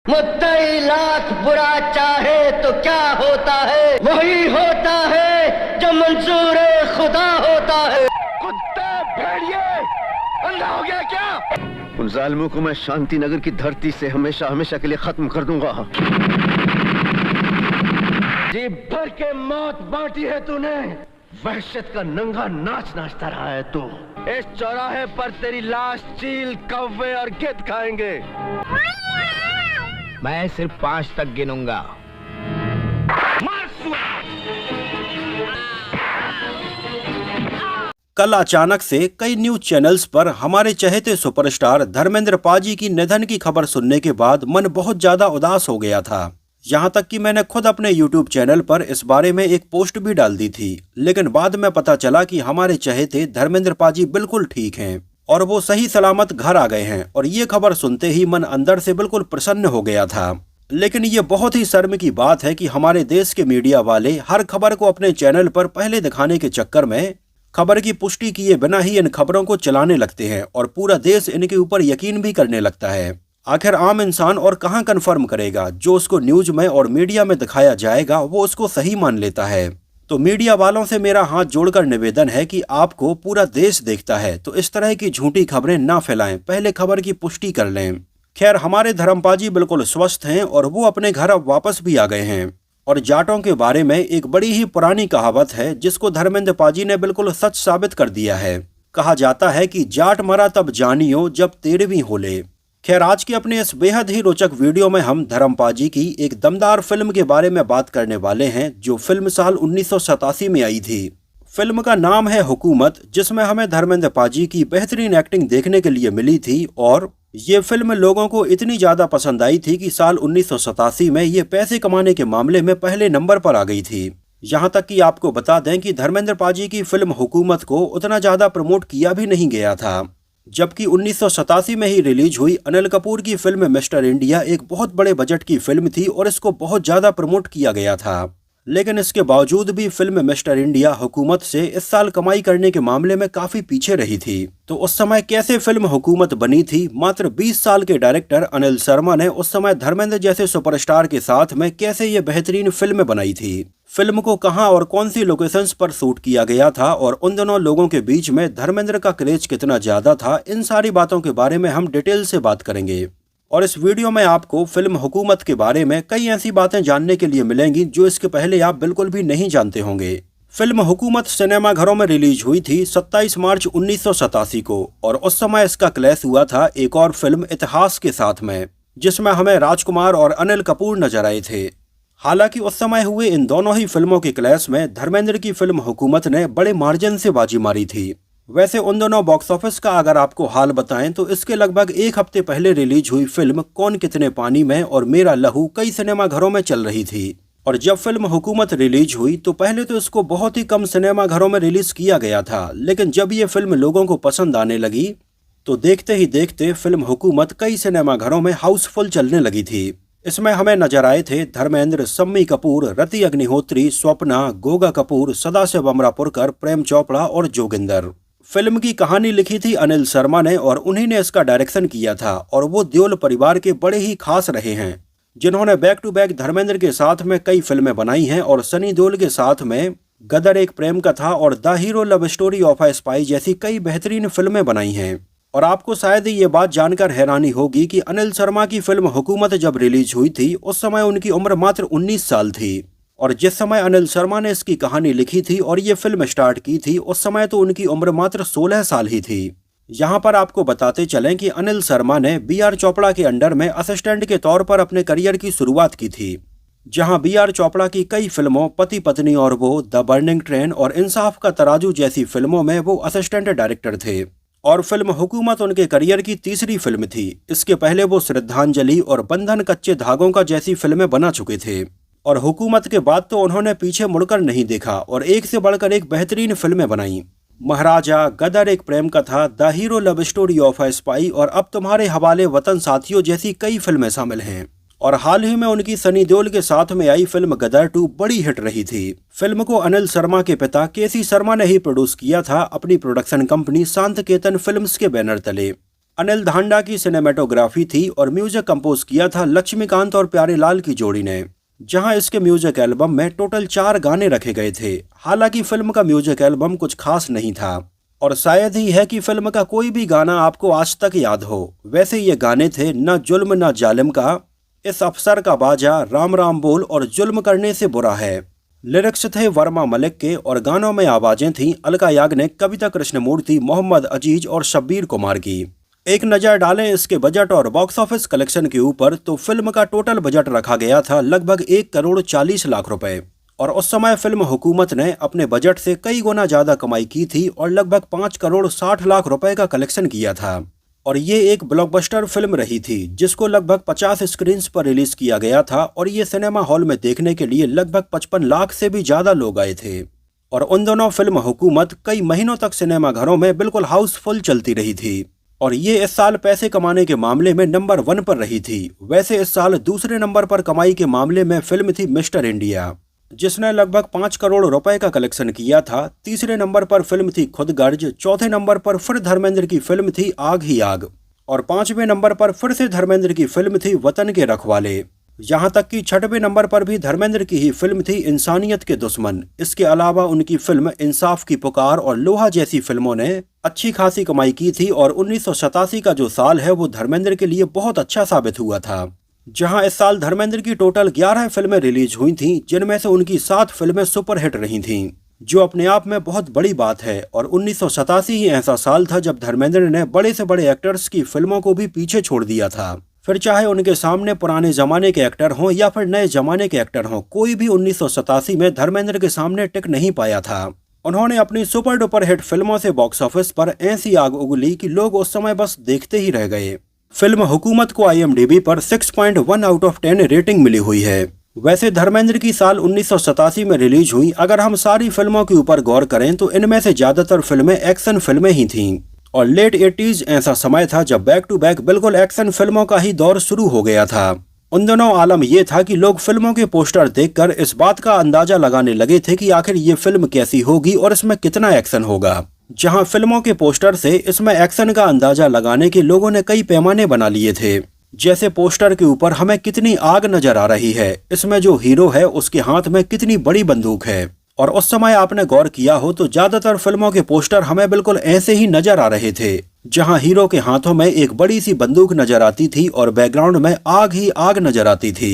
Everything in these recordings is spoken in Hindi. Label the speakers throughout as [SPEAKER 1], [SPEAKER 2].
[SPEAKER 1] मुद्दई लाख बुरा चाहे तो क्या होता है, वही होता है जो मंजूर खुदा होता है।
[SPEAKER 2] कुत्ते भेड़िए, अंधा हो गया क्या? उन जालिमों को मैं शांति नगर की धरती से हमेशा हमेशा के लिए खत्म कर दूंगा। जी भर के मौत बांटी है तूने, वहशत का नंगा नाच नाचता रहा है तू। इस चौराहे पर तेरी लाश चील, कौवे और गिद्ध खाएंगे।
[SPEAKER 3] मैं सिर्फ 5 तक गिनूंगा।
[SPEAKER 4] कल अचानक से कई न्यूज चैनल्स पर हमारे चहेते सुपरस्टार धर्मेंद्र पाजी की निधन की खबर सुनने के बाद मन बहुत ज्यादा उदास हो गया था। यहाँ तक कि मैंने खुद अपने YouTube चैनल पर इस बारे में एक पोस्ट भी डाल दी थी, लेकिन बाद में पता चला कि हमारे चहेते धर्मेंद्र पाजी बिल्कुल ठीक हैं और वो सही सलामत घर आ गए हैं। और ये खबर सुनते ही मन अंदर से बिल्कुल प्रसन्न हो गया था। लेकिन ये बहुत ही शर्म की बात है कि हमारे देश के मीडिया वाले हर खबर को अपने चैनल पर पहले दिखाने के चक्कर में खबर की पुष्टि किए बिना ही इन खबरों को चलाने लगते हैं और पूरा देश इनके ऊपर यकीन भी करने लगता है। आखिर आम इंसान और कहां कंफर्म करेगा, जो उसको न्यूज में और मीडिया में दिखाया जाएगा वो उसको सही मान लेता है। तो मीडिया वालों से मेरा हाथ जोड़कर निवेदन है कि आपको पूरा देश देखता है तो इस तरह की झूठी खबरें ना फैलाएं, पहले खबर की पुष्टि कर लें। खैर, हमारे धर्मपाजी बिल्कुल स्वस्थ हैं और वो अपने घर अब वापस भी आ गए हैं। और जाटों के बारे में एक बड़ी ही पुरानी कहावत है जिसको धर्मेंद्र पाजी ने बिल्कुल सच साबित कर दिया है। कहा जाता है कि जाट मरा तब जानियो जब 13वीं होले। खैर, आज की अपने इस बेहद ही रोचक वीडियो में हम धर्मपाजी की एक दमदार फिल्म के बारे में बात करने वाले हैं जो फिल्म साल 1987 में आई थी। फिल्म का नाम है हुकूमत, जिसमें हमें धर्मेंद्र पाजी की बेहतरीन एक्टिंग देखने के लिए मिली थी। और ये फिल्म लोगों को इतनी ज्यादा पसंद आई थी कि साल 1987 में ये पैसे कमाने के मामले में पहले नंबर पर आ गई थी। यहाँ तक कि आपको बता दें कि धर्मेंद्र पाजी की फिल्म हुकूमत को उतना ज्यादा प्रमोट किया भी नहीं गया था, जबकि 1987 में ही रिलीज हुई अनिल कपूर की फिल्म मिस्टर इंडिया एक बहुत बड़े बजट की फिल्म थी और इसको बहुत ज्यादा प्रमोट किया गया था। लेकिन इसके बावजूद भी फिल्म मिस्टर इंडिया हुकूमत से इस साल कमाई करने के मामले में काफी पीछे रही थी। तो उस समय कैसे फिल्म हुकूमत बनी थी? मात्र 20 साल के डायरेक्टर अनिल शर्मा ने उस समय धर्मेंद्र जैसे सुपरस्टार के साथ में कैसे ये बेहतरीन फिल्म बनाई थी। फिल्म को कहां और कौन सी लोकेशंस पर शूट किया गया था और उन दोनों लोगों के बीच में धर्मेंद्र का क्रेज कितना ज्यादा था, इन सारी बातों के बारे में हम डिटेल से बात करेंगे। और इस वीडियो में आपको फिल्म हुकूमत के बारे में कई ऐसी बातें जानने के लिए मिलेंगी जो इसके पहले आप बिल्कुल भी नहीं जानते होंगे। फिल्म हुकूमत सिनेमा घरों में रिलीज हुई थी 27 मार्च 1987 को और उस समय इसका क्लैश हुआ था एक और फिल्म इतिहास के साथ में, जिसमें हमें राजकुमार और अनिल कपूर नजर आए थे। हालांकि उस समय हुए इन दोनों ही फिल्मों के क्लैश में धर्मेंद्र की फिल्म हुकूमत ने बड़े मार्जिन से बाजी मारी थी। वैसे उन दोनों बॉक्स ऑफिस का अगर आपको हाल बताएं तो इसके लगभग एक हफ्ते पहले रिलीज हुई फिल्म कौन कितने पानी में और मेरा लहू कई सिनेमा घरों में चल रही थी। और जब फिल्म हुकूमत रिलीज हुई तो पहले तो इसको बहुत ही कम सिनेमा घरों में रिलीज किया गया था, लेकिन जब ये फिल्म लोगों को पसंद आने लगी तो देखते ही देखते फिल्म हुकूमत कई सिनेमा घरों में हाउसफुल चलने लगी थी। इसमें हमें नजर आए थे धर्मेंद्र, शम्मी कपूर, रति अग्निहोत्री, स्वप्ना, गोगा कपूर, सदाशिव अमरापुरकर, प्रेम चोपड़ा और जोगिंदर। फिल्म की कहानी लिखी थी अनिल शर्मा ने और उन्हीं ने इसका डायरेक्शन किया था। और वो देओल परिवार के बड़े ही खास रहे हैं, जिन्होंने बैक टू बैक धर्मेंद्र के साथ में कई फिल्में बनाई हैं और सनी देओल के साथ में गदर एक प्रेम कथा और the hero love story of a spy जैसी कई बेहतरीन फिल्में बनाई हैं। और आपको शायद ही ये बात जानकर हैरानी होगी कि अनिल शर्मा की फिल्म हुकूमत जब रिलीज हुई थी उस समय उनकी उम्र मात्र 19 साल थी। और जिस समय अनिल शर्मा ने इसकी कहानी लिखी थी और ये फिल्म स्टार्ट की थी उस समय तो उनकी उम्र मात्र 16 साल ही थी। यहाँ पर आपको बताते चलें कि अनिल शर्मा ने बी.आर. चोपड़ा के अंडर में असिस्टेंट के तौर पर अपने करियर की शुरुआत की थी, जहाँ बी.आर. चोपड़ा की कई फिल्मों पति पत्नी और वो, द बर्निंग ट्रेन और इंसाफ का तराजू जैसी फिल्मों में वो असिस्टेंट डायरेक्टर थे। और फिल्म हुकूमत उनके करियर की तीसरी फिल्म थी। इसके पहले वो श्रद्धांजलि और बंधन कच्चे धागों का जैसी फिल्में बना चुके थे। और हुकूमत के बाद तो उन्होंने पीछे मुड़कर नहीं देखा और एक से बढ़कर एक बेहतरीन फिल्में बनाई। महाराजा, गदर एक प्रेम कथा, the hero love story of a spy और अब तुम्हारे हवाले वतन साथियों जैसी कई फिल्में शामिल हैं। और हाल ही में उनकी सनी देओल के साथ में आई फिल्म गदर 2 बड़ी हिट रही थी। फिल्म को अनिल शर्मा के पिता के.सी. शर्मा ने ही प्रोड्यूस किया था अपनी प्रोडक्शन कंपनी शांत केतन फिल्म्स के बैनर तले। अनिल धांडा की सिनेमेटोग्राफी थी और म्यूजिक कंपोज किया था लक्ष्मीकांत और प्यारेलाल की जोड़ी ने, जहां इसके म्यूजिक एल्बम में टोटल 4 गाने रखे गए थे। हालांकि फिल्म का म्यूजिक एल्बम कुछ खास नहीं था और शायद ही है कि फिल्म का कोई भी गाना आपको आज तक याद हो। वैसे ये गाने थे न जुल्म न जालिम का, इस अफसर का बाजा, राम राम बोल और जुल्म करने से बुरा है। लिरिक्स थे वर्मा मलिक के और गानों में आवाजें थीं अलका याग्निक, कविता कृष्णमूर्ति, मोहम्मद अजीज और शब्बीर कुमार की। एक नज़र डालें इसके बजट और बॉक्स ऑफिस कलेक्शन के ऊपर तो फिल्म का टोटल बजट रखा गया था लगभग 1 करोड़ 40 लाख रुपए और उस समय फिल्म हुकूमत ने अपने बजट से कई गुना ज्यादा कमाई की थी और लगभग 5 करोड़ 60 लाख रुपए का कलेक्शन किया था। और ये एक ब्लॉकबस्टर फिल्म रही थी जिसको लगभग 50 स्क्रीन्स पर रिलीज किया गया था और ये सिनेमा हॉल में देखने के लिए लगभग 55 लाख से भी ज्यादा लोग आए थे। और उन दोनों फिल्म हुकूमत कई महीनों तक सिनेमा घरों में बिल्कुल हाउसफुल चलती रही थी और ये इस साल पैसे कमाने के मामले में नंबर 1 पर रही थी। वैसे इस साल दूसरे नंबर पर कमाई के मामले में फिल्म थी मिस्टर इंडिया, जिसने लगभग 5 करोड़ रुपए का कलेक्शन किया था। तीसरे नंबर पर फिल्म थी खुद गर्ज, चौथे नंबर पर फिर धर्मेंद्र की फिल्म थी आग ही आग और 5वें नंबर पर फिर से धर्मेंद्र की फिल्म थी वतन के रखवाले। यहाँ तक कि 6वें नंबर पर भी धर्मेंद्र की ही फिल्म थी इंसानियत के दुश्मन। इसके अलावा उनकी फिल्म इंसाफ की पुकार और लोहा जैसी फिल्मों ने अच्छी खासी कमाई की थी और 1987 का जो साल है वो धर्मेंद्र के लिए बहुत अच्छा साबित हुआ था, जहां इस साल धर्मेंद्र की टोटल 11 फिल्में रिलीज हुई थीं, जिनमें से उनकी 7 फिल्में सुपरहिट रही थीं, जो अपने आप में बहुत बड़ी बात है। और 1987 ही ऐसा साल था जब धर्मेंद्र ने बड़े से बड़े एक्टर्स की फिल्मों को भी पीछे छोड़ दिया था, फिर चाहे उनके सामने पुराने जमाने के एक्टर हों या फिर नए जमाने के एक्टर हों, कोई भी 1987 में धर्मेंद्र के सामने टिक नहीं पाया था। उन्होंने अपनी सुपर डुपर हिट फिल्मों से बॉक्स ऑफिस पर ऐसी आग उगली कि लोग उस समय बस देखते ही रह गए। फिल्म हुकूमत को IMDb पर 6.1 आउट ऑफ 10 रेटिंग मिली हुई है। वैसे धर्मेंद्र की साल 1987 में रिलीज हुई अगर हम सारी फिल्मों के ऊपर गौर करें तो इनमें से ज्यादातर फिल्में एक्शन फिल्में ही थीं और लेट 80s ऐसा समय था जब बैक टू बैक बिल्कुल एक्शन फिल्मों का ही दौर शुरू हो गया था। उन दोनों आलम ये था कि लोग फिल्मों के पोस्टर देखकर इस बात का अंदाजा लगाने लगे थे कि आखिर ये फिल्म कैसी होगी और इसमें कितना एक्शन होगा। जहां फिल्मों के पोस्टर से इसमें एक्शन का अंदाजा लगाने के लोगों ने कई पैमाने बना लिए थे, जैसे पोस्टर के ऊपर हमें कितनी आग नजर आ रही है, इसमें जो हीरो है उसके हाथ में कितनी बड़ी बंदूक है। और उस समय आपने गौर किया हो तो ज्यादातर फिल्मों के पोस्टर हमें बिल्कुल ऐसे ही नजर आ रहे थे, जहां हीरो के हाथों में एक बड़ी सी बंदूक नजर आती थी और बैकग्राउंड में आग ही आग नजर आती थी।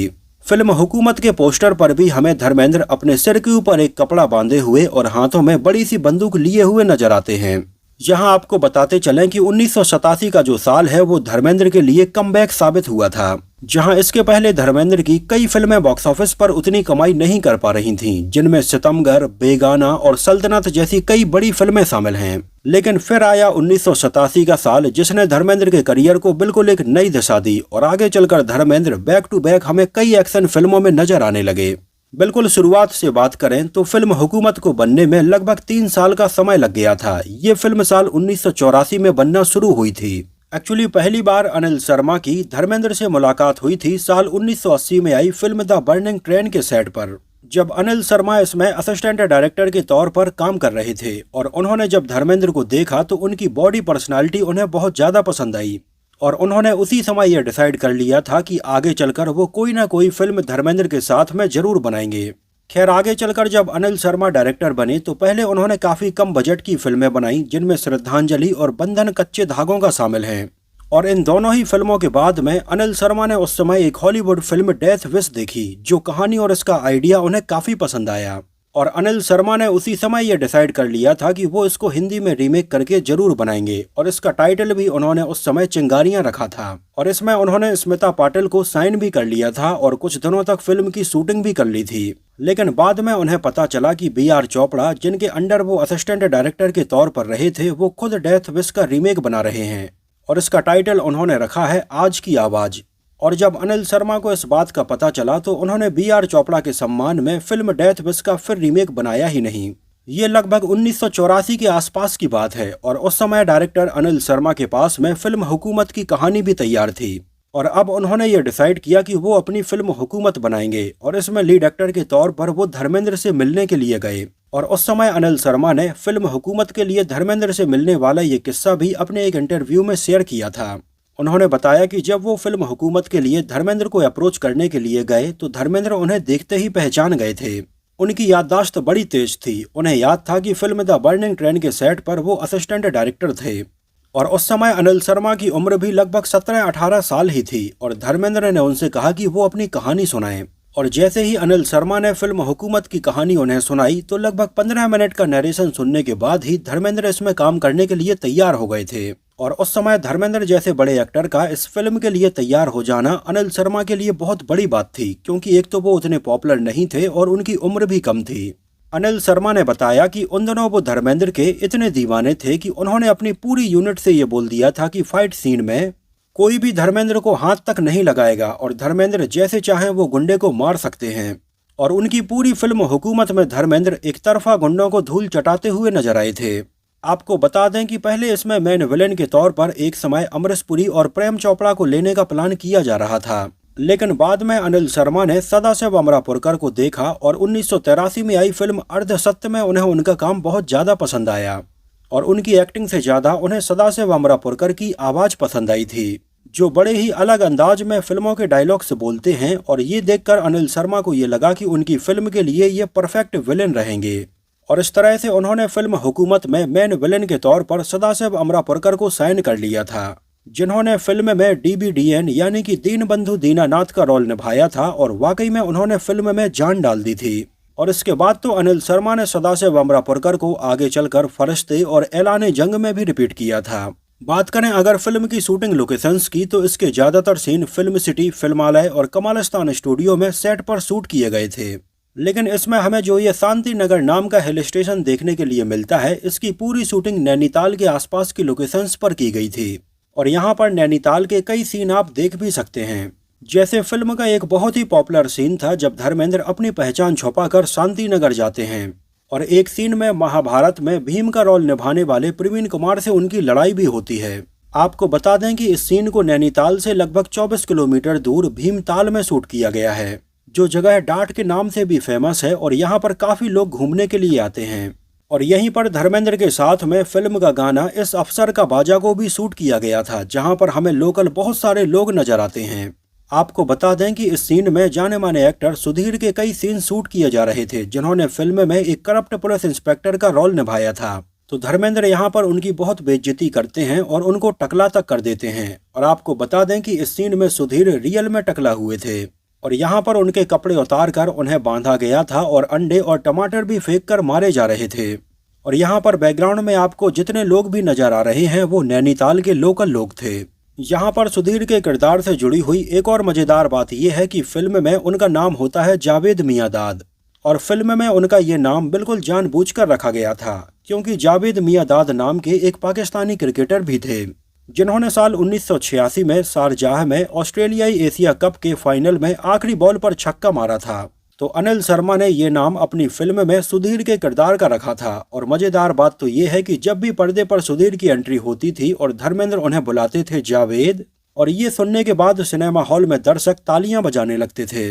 [SPEAKER 4] फिल्म हुकूमत के पोस्टर पर भी हमें धर्मेंद्र अपने सिर के ऊपर एक कपड़ा बांधे हुए और हाथों में बड़ी सी बंदूक लिए हुए नजर आते हैं। यहाँ आपको बताते चलें कि 1987 का जो साल है वो धर्मेंद्र के लिए कमबैक साबित हुआ था, जहां इसके पहले धर्मेंद्र की कई फिल्में बॉक्स ऑफिस पर उतनी कमाई नहीं कर पा रही थीं, जिनमें सितमगर, बेगाना और सल्तनत जैसी कई बड़ी फिल्में शामिल हैं। लेकिन फिर आया 1987 का साल, जिसने धर्मेंद्र के करियर को बिल्कुल एक नई दिशा दी और आगे चलकर धर्मेंद्र बैक टू बैक हमें कई एक्शन फिल्मों में नजर आने लगे। बिल्कुल शुरुआत से बात करें तो फिल्म हुकूमत को बनने में लगभग 3 साल का समय लग गया था। ये फिल्म साल 1984 में बनना शुरू हुई थी। एक्चुअली पहली बार अनिल शर्मा की धर्मेंद्र से मुलाकात हुई थी साल 1980 में आई फिल्म द बर्निंग ट्रेन के सेट पर, जब अनिल शर्मा इसमें असिस्टेंट डायरेक्टर के तौर पर काम कर रहे थे। और उन्होंने जब धर्मेंद्र को देखा तो उनकी बॉडी पर्सनालिटी उन्हें बहुत ज्यादा पसंद आई और उन्होंने उसी समय यह डिसाइड कर लिया था कि आगे चलकर वो कोई ना कोई फिल्म धर्मेंद्र के साथ में जरूर बनाएंगे। खैर आगे चलकर जब अनिल शर्मा डायरेक्टर बने तो पहले उन्होंने काफी कम बजट की फिल्में बनाई, जिनमें श्रद्धांजलि और बंधन कच्चे धागों का शामिल है। और इन दोनों ही फिल्मों के बाद में अनिल शर्मा ने उस समय एक हॉलीवुड फिल्म डेथ विश देखी, जो कहानी और इसका आइडिया उन्हें काफी पसंद आया और अनिल शर्मा ने उसी समय यह डिसाइड कर लिया था कि वो इसको हिंदी में रीमेक करके जरूर बनाएंगे। और इसका टाइटल भी उन्होंने उस समय चिंगारियां रखा था और इसमें उन्होंने स्मिता पाटिल को साइन भी कर लिया था और कुछ दिनों तक फिल्म की शूटिंग भी कर ली थी। लेकिन बाद में उन्हें पता चला कि BR चोपड़ा, जिनके अंडर वो असिस्टेंट डायरेक्टर के तौर पर रहे थे, वो खुद डेथ विश का रीमेक बना रहे हैं और इसका टाइटल उन्होंने रखा है आज की आवाज। और जब अनिल शर्मा को इस बात का पता चला तो उन्होंने BR चोपड़ा के सम्मान में फिल्म डेथ विश का फिर रीमेक बनाया ही नहीं। ये लगभग 1984 के आसपास की बात है और उस समय डायरेक्टर अनिल शर्मा के पास में फिल्म हुकूमत की कहानी भी तैयार थी और अब उन्होंने ये डिसाइड किया कि वो अपनी फिल्म हुकूमत बनाएंगे और इसमें लीड एक्टर के तौर पर वो धर्मेंद्र से मिलने के लिए गए और उस समय अनिल शर्मा ने फिल्म हुकूमत के लिए धर्मेंद्र से मिलने वाला ये किस्सा भी अपने एक इंटरव्यू में शेयर किया था। उन्होंने बताया कि जब वो फिल्म हुकूमत के लिए धर्मेंद्र को अप्रोच करने के लिए गए तो धर्मेंद्र उन्हें देखते ही पहचान गए थे। उनकी याददाश्त बड़ी तेज थी। उन्हें याद था कि फिल्म द बर्निंग ट्रेन के सेट पर वो असिस्टेंट डायरेक्टर थे और उस समय अनिल शर्मा की उम्र भी लगभग 17-18 साल ही थी और धर्मेंद्र ने उनसे कहा कि वो अपनी कहानी सुनाएं। और जैसे ही अनिल शर्मा ने फिल्म हुकूमत की कहानी उन्हें सुनाई तो लगभग 15 मिनट का नरेशन सुनने के बाद ही धर्मेंद्र इसमें काम करने के लिए तैयार हो गए थे। और उस समय धर्मेंद्र जैसे बड़े एक्टर का इस फिल्म के लिए तैयार हो जाना अनिल शर्मा के लिए बहुत बड़ी बात थी, क्योंकि एक तो वो उतने पॉपुलर नहीं थे और उनकी उम्र भी कम थी। अनिल शर्मा ने बताया कि उन दिनों वो धर्मेंद्र के इतने दीवाने थे कि उन्होंने अपनी पूरी यूनिट से ये बोल दिया था कि फाइट सीन में कोई भी धर्मेंद्र को हाथ तक नहीं लगाएगा और धर्मेंद्र जैसे चाहें वो गुंडे को मार सकते हैं। और उनकी पूरी फिल्म हुकूमत में धर्मेंद्र एक तरफा गुंडों को धूल चटाते हुए नजर आए थे। आपको बता दें कि पहले इसमें मेन विलेन के तौर पर एक समय अमरीश पुरी और प्रेम चोपड़ा को लेने का प्लान किया जा रहा था, लेकिन बाद में अनिल शर्मा ने सदाशिव अमरापुरकर को देखा और 1983 में आई फिल्म अर्धसत्य में उन्हें उनका काम बहुत ज्यादा पसंद आया और उनकी एक्टिंग से ज्यादा उन्हें सदाशिव अमरापुरकर की आवाज पसंद आई थी, जो बड़े ही अलग अंदाज में फिल्मों के डायलॉग्स बोलते हैं। और ये देखकर अनिल शर्मा को ये लगा कि उनकी फिल्म के लिए ये परफेक्ट विलेन रहेंगे और इस तरह से उन्होंने फिल्म हुकूमत में मेन विलेन के तौर पर सदाशिव अमरापुरकर को साइन कर लिया था, जिन्होंने फिल्म में DBDN यानी कि दीनबंधु दीनानाथ का रोल निभाया था और वाकई में उन्होंने फिल्म में जान डाल दी थी। और इसके बाद तो अनिल शर्मा ने सदाशिव अमरापुरकर को आगे चलकर फरिश्ते और ऐलान जंग में भी रिपीट किया था। बात करें अगर फिल्म की शूटिंग लोकेशंस की तो इसके ज्यादातर सीन फिल्म सिटी, फिल्मालय और कमालिस्तान स्टूडियो में सेट पर शूट किए गए थे, लेकिन इसमें हमें जो ये शांति नगर नाम का हिल स्टेशन देखने के लिए मिलता है, इसकी पूरी शूटिंग नैनीताल के आसपास की लोकेशंस पर की गई थी। और यहाँ पर नैनीताल के कई सीन आप देख भी सकते हैं। जैसे फिल्म का एक बहुत ही पॉपुलर सीन था जब धर्मेंद्र अपनी पहचान छुपाकर शांति नगर जाते हैं और एक सीन में महाभारत में भीम का रोल निभाने वाले प्रवीण कुमार से उनकी लड़ाई भी होती है। आपको बता दें कि इस सीन को नैनीताल से लगभग 24 किलोमीटर दूर भीमताल में शूट किया गया है, जो जगह डाट के नाम से भी फेमस है और यहाँ पर काफी लोग घूमने के लिए आते हैं। और यहीं पर धर्मेंद्र के साथ में फिल्म का गाना इस अफसर का बाजा को भी शूट किया गया था, जहाँ पर हमें लोकल बहुत सारे लोग नजर आते हैं। आपको बता दें कि इस सीन में जाने माने एक्टर सुधीर के कई सीन शूट किए जा रहे थे, जिन्होंने फिल्म में एक करप्ट पुलिस इंस्पेक्टर का रोल निभाया था। तो धर्मेंद्र यहाँ पर उनकी बहुत बेइज्जती करते हैं और उनको टकला तक कर देते हैं। और आपको बता दें कि इस सीन में सुधीर रियल में टकला हुए थे और यहाँ पर उनके कपड़े उतार कर उन्हें बांधा गया था और अंडे और टमाटर भी फेंक कर मारे जा रहे थे। और यहाँ पर बैकग्राउंड में आपको जितने लोग भी नजर आ रहे हैं वो नैनीताल के लोकल लोग थे। यहाँ पर सुधीर के किरदार से जुड़ी हुई एक और मजेदार बात यह है कि फिल्म में उनका नाम होता है जावेद मियांदाद और फिल्म में उनका ये नाम बिल्कुल जानबूझकर रखा गया था, क्योंकि जावेद मियांदाद नाम के एक पाकिस्तानी क्रिकेटर भी थे, जिन्होंने साल 1986 में शारजाह में ऑस्ट्रेलियाई एशिया कप के फाइनल में आखिरी बॉल पर छक्का मारा था। तो अनिल शर्मा ने ये नाम अपनी फिल्म में सुधीर के किरदार का रखा था। और मजेदार बात तो ये है कि जब भी पर्दे पर सुधीर की एंट्री होती थी और धर्मेंद्र उन्हें बुलाते थे जावेद, और ये सुनने के बाद सिनेमा हॉल में दर्शक तालियां बजाने लगते थे।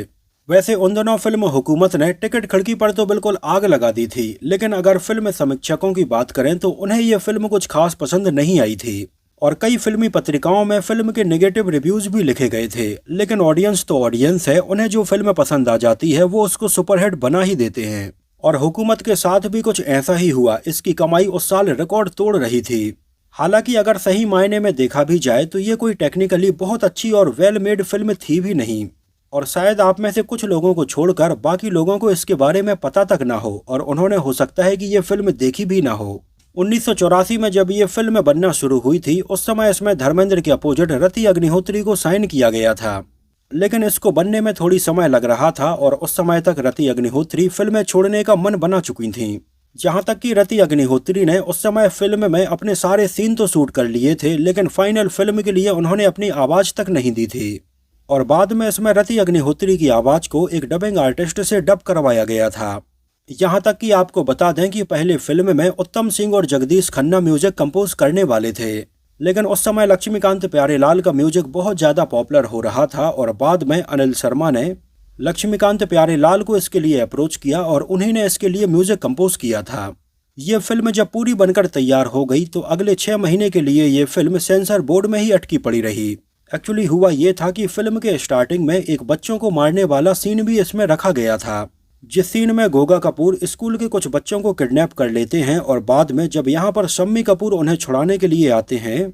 [SPEAKER 4] वैसे उन दिनों फिल्म हुकूमत ने टिकट खिड़की पर तो बिल्कुल आग लगा दी थी, लेकिन अगर फिल्म समीक्षकों की बात करें तो उन्हें यह फिल्म कुछ खास पसंद नहीं आई थी और कई फिल्मी पत्रिकाओं में फिल्म के नेगेटिव रिव्यूज भी लिखे गए थे। लेकिन ऑडियंस तो ऑडियंस है, उन्हें जो फिल्म पसंद आ जाती है वो उसको सुपरहिट बना ही देते हैं। और हुकूमत के साथ भी कुछ ऐसा ही हुआ। इसकी कमाई उस साल रिकॉर्ड तोड़ रही थी। हालांकि अगर सही मायने में देखा भी जाए तो ये कोई टेक्निकली बहुत अच्छी और वेल मेड फिल्म थी भी नहीं, और शायद आप में से कुछ लोगों को छोड़कर बाकी लोगों को इसके बारे में पता तक ना हो और उन्होंने हो सकता है कि ये फिल्म देखी भी ना हो। 1984 में जब ये फिल्म बनना शुरू हुई थी उस समय इसमें धर्मेंद्र के अपोजिट रति अग्निहोत्री को साइन किया गया था, लेकिन इसको बनने में थोड़ी समय लग रहा था और उस समय तक रति अग्निहोत्री फिल्में छोड़ने का मन बना चुकी थीं। जहां तक कि रति अग्निहोत्री ने उस समय फिल्म में अपने सारे सीन तो शूट कर लिए थे, लेकिन फाइनल फिल्म के लिए उन्होंने अपनी आवाज तक नहीं दी थी। और बाद में इसमें रति अग्निहोत्री की आवाज को एक डबिंग आर्टिस्ट से डब करवाया गया था। यहाँ तक कि आपको बता दें कि पहले फिल्म में उत्तम सिंह और जगदीश खन्ना म्यूजिक कंपोज करने वाले थे, लेकिन उस समय लक्ष्मीकांत प्यारेलाल का म्यूजिक बहुत ज़्यादा पॉपुलर हो रहा था और बाद में अनिल शर्मा ने लक्ष्मीकांत प्यारेलाल को इसके लिए अप्रोच किया और उन्हीं ने इसके लिए म्यूजिक कंपोज किया था। ये फिल्म जब पूरी बनकर तैयार हो गई तो अगले 6 महीने के लिए ये फिल्म सेंसर बोर्ड में ही अटकी पड़ी रही। एक्चुअली हुआ ये था कि फिल्म के स्टार्टिंग में एक बच्चों को मारने वाला सीन भी इसमें रखा गया था, जिस सीन में गोगा कपूर स्कूल के कुछ बच्चों को किडनैप कर लेते हैं और बाद में जब यहाँ पर शम्मी कपूर उन्हें छुड़ाने के लिए आते हैं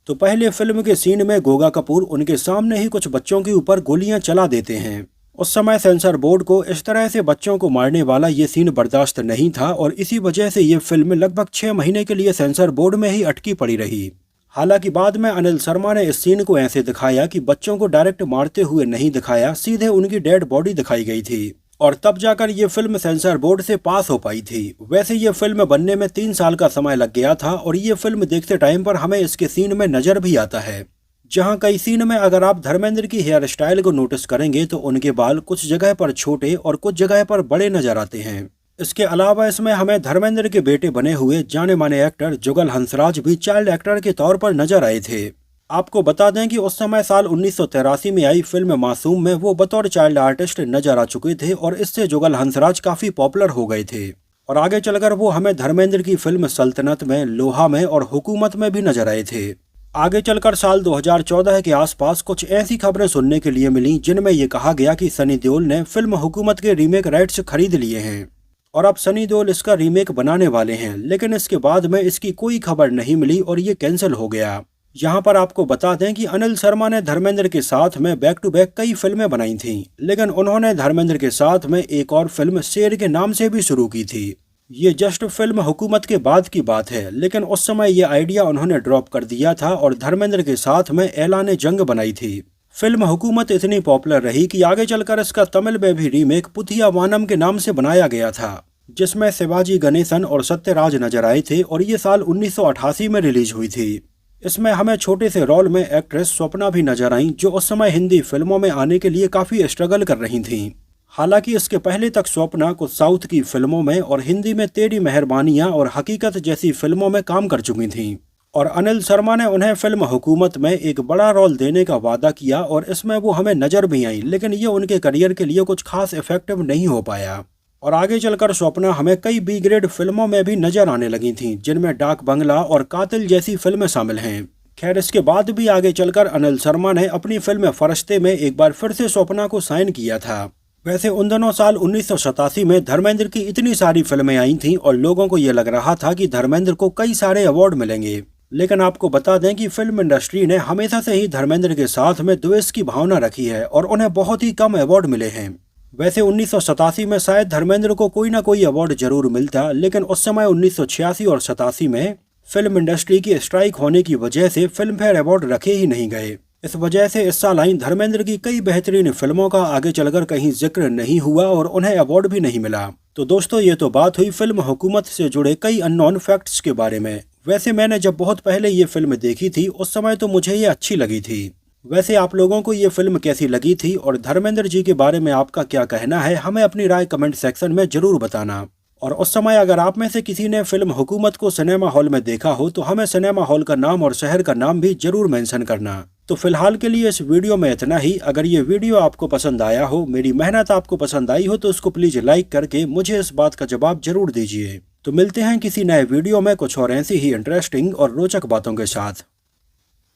[SPEAKER 4] तो पहले फिल्म के सीन में गोगा कपूर उनके सामने ही कुछ बच्चों के ऊपर गोलियां चला देते हैं। उस समय सेंसर बोर्ड को इस तरह से बच्चों को मारने वाला ये सीन बर्दाश्त नहीं था और इसी वजह से ये फिल्म लगभग 6 महीने के लिए सेंसर बोर्ड में ही अटकी पड़ी रही। हालांकि बाद में अनिल शर्मा ने इस सीन को ऐसे दिखाया कि बच्चों को डायरेक्ट मारते हुए नहीं दिखाया, सीधे उनकी डेड बॉडी दिखाई गई थी और तब जाकर ये फिल्म सेंसर बोर्ड से पास हो पाई थी। वैसे ये फिल्म बनने में 3 साल का समय लग गया था और ये फिल्म देखते टाइम पर हमें इसके सीन में नजर भी आता है, जहां कई सीन में अगर आप धर्मेंद्र की हेयर स्टाइल को नोटिस करेंगे तो उनके बाल कुछ जगह पर छोटे और कुछ जगह पर बड़े नजर आते हैं। इसके अलावा इसमें हमें धर्मेंद्र के बेटे बने हुए जाने माने एक्टर जुगल हंसराज भी चाइल्ड एक्टर के तौर पर नजर आए थे। आपको बता दें कि उस समय साल 1983 में आई फिल्म मासूम में वो बतौर चाइल्ड आर्टिस्ट नजर आ चुके थे और इससे जुगल हंसराज काफी पॉपुलर हो गए थे और आगे चलकर वो हमें धर्मेंद्र की फिल्म सल्तनत में, लोहा में और हुकूमत में भी नजर आए थे। आगे चलकर साल 2014 के आसपास कुछ ऐसी खबरें सुनने के लिए मिली जिनमें ये कहा गया कि सनी देओल ने फिल्म हुकूमत के रीमेक राइट्स खरीद लिए हैं और अब सनी देओल इसका रीमेक बनाने वाले हैं, लेकिन इसके बाद में इसकी कोई खबर नहीं मिली और ये कैंसिल हो गया। यहाँ पर आपको बता दें कि अनिल शर्मा ने धर्मेंद्र के साथ में बैक टू बैक कई फिल्में बनाई थीं, लेकिन उन्होंने धर्मेंद्र के साथ में एक और फिल्म शेर के नाम से भी शुरू की थी। ये जस्ट फिल्म हुकूमत के बाद की बात है, लेकिन उस समय ये आइडिया उन्होंने ड्रॉप कर दिया था और धर्मेंद्र के साथ में ऐलान जंग बनाई थी। फिल्म हुकूमत इतनी पॉपुलर रही कि आगे चलकर इसका तमिल में भी रीमेक पुथिया वानम के नाम से बनाया गया था, जिसमें शिवाजी गणेशन और सत्यराज नजर आए थे और ये साल 1988 में रिलीज हुई थी। इसमें हमें छोटे से रोल में एक्ट्रेस स्वप्ना भी नजर आई, जो उस समय हिंदी फिल्मों में आने के लिए काफी स्ट्रगल कर रही थीं। हालांकि इसके पहले तक स्वप्ना कुछ साउथ की फिल्मों में और हिंदी में तेरी मेहरबानियां और हकीकत जैसी फिल्मों में काम कर चुकी थीं और अनिल शर्मा ने उन्हें फिल्म हुकूमत में एक बड़ा रोल देने का वादा किया और इसमें वो हमें नजर भी आई, लेकिन ये उनके करियर के लिए कुछ खास इफेक्टिव नहीं हो पाया और आगे चलकर स्वप्ना हमें कई बी ग्रेड फिल्मों में भी नजर आने लगी थीं, जिनमें डाक बंगला और कातिल जैसी फिल्में शामिल हैं। खैर, इसके बाद भी आगे चलकर अनिल शर्मा ने अपनी फिल्म फरिश्ते में एक बार फिर से स्वप्ना को साइन किया था। वैसे उन दोनों साल 1987 में धर्मेंद्र की इतनी सारी फिल्में आई थीं और लोगों को ये लग रहा था कि धर्मेंद्र को कई सारे अवार्ड मिलेंगे, लेकिन आपको बता दें कि फिल्म इंडस्ट्री ने हमेशा से ही धर्मेंद्र के साथ में द्वेष की भावना रखी है और उन्हें बहुत ही कम अवार्ड मिले हैं। वैसे 1987 में शायद धर्मेंद्र को कोई ना कोई अवार्ड जरूर मिलता, लेकिन उस समय 1986 और 87 में फिल्म इंडस्ट्री की स्ट्राइक होने की वजह से फिल्म फेयर अवार्ड रखे ही नहीं गए। इस वजह से इस साल आई धर्मेंद्र की कई बेहतरीन फिल्मों का आगे चलकर कहीं जिक्र नहीं हुआ और उन्हें अवार्ड भी नहीं मिला। तो दोस्तों, ये तो बात हुई फिल्म हुकूमत से जुड़े कई अननोन फैक्ट्स के बारे में। वैसे मैंने जब बहुत पहले ये फिल्म देखी थी उस समय तो मुझे ये अच्छी लगी थी। वैसे आप लोगों को ये फिल्म कैसी लगी थी और धर्मेंद्र जी के बारे में आपका क्या कहना है, हमें अपनी राय कमेंट सेक्शन में जरूर बताना। और उस समय अगर आप में से किसी ने फिल्म हुकूमत को सिनेमा हॉल में देखा हो तो हमें सिनेमा हॉल का नाम और शहर का नाम भी जरूर मेंशन करना। तो फिलहाल के लिए इस वीडियो में इतना ही। अगर ये वीडियो आपको पसंद आया हो, मेरी मेहनत आपको पसंद आई हो, तो इसको प्लीज लाइक करके मुझे इस बात का जवाब जरूर दीजिए। तो मिलते हैं किसी नए वीडियो में कुछ और ऐसी ही इंटरेस्टिंग और रोचक बातों के साथ।